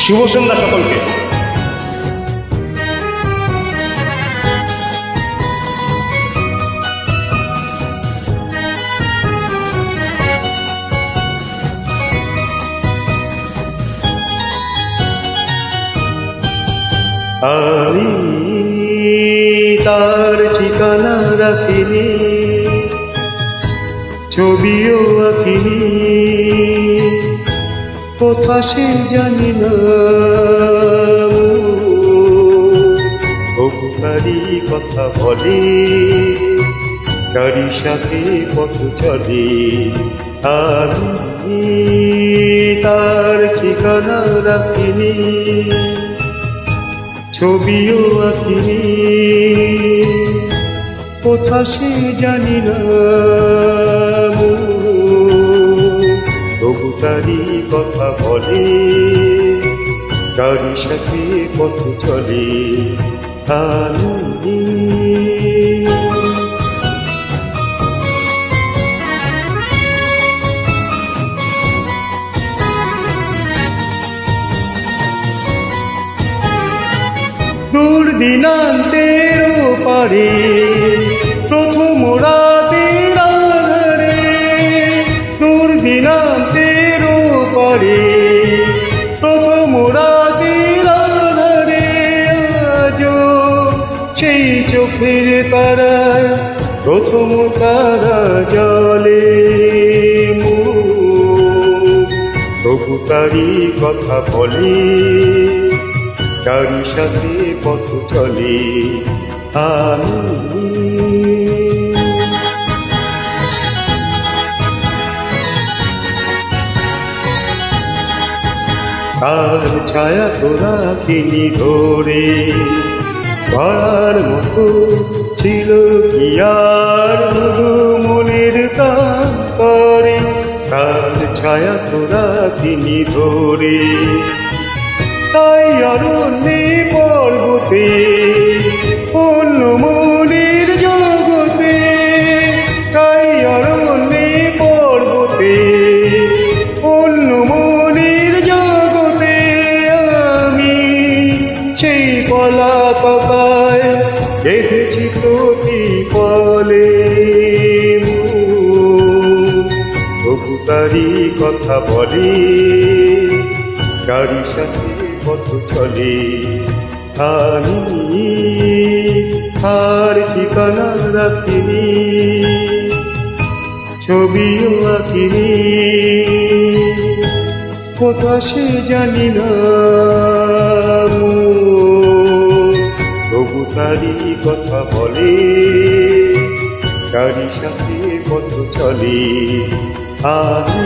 শুভ সন্ধ্যা সকলকে। আমি তার ঠিকানা রাখিনি, ছবিও আঁকিনি, কোথা সে জানি না। তবু তারি কথা বলে, তারি সাথে পথ চলে। আমি তার ঠিকানা রাখিনি, ছবিও আঁকিনি, কোথা সে জানি না। তবু তারি কথা বলে, তারি সাথে পথ চলে। আমি দূর দিনান্তের পারে প্রথম রাতের আধারে, দূর দিনান্তের পারে প্রথম রাতের আধারে। আজও সেই চোখের তারায় প্রথম তারা জলে। তবু তারি কথা বলে, তারি সাথে পথ চলে। আমি তার ছায়া তো রাখিনি ধরে, ধরার মতো ছিল কি আর শুধু মনের প্রাণ করে। তার ছায়া তো রাখিনি ধরে, তাই অরণ্যে পর্বতে অন্য মনের জগতে, তাই অরণ্যে পর্বতে অন্য মনের জগতে। আমি সেই পলাতকায় দেখেছি প্রতি পলে। তবু তারি কথা বলে, তারি সাথে পথ চলে। আমি তার ঠিকানা রাখিনি, ছবিও আঁকিনি, কোথা সে জানি না। তবু তারি কথা বলে, তারি সাথে পথ চলে। আমি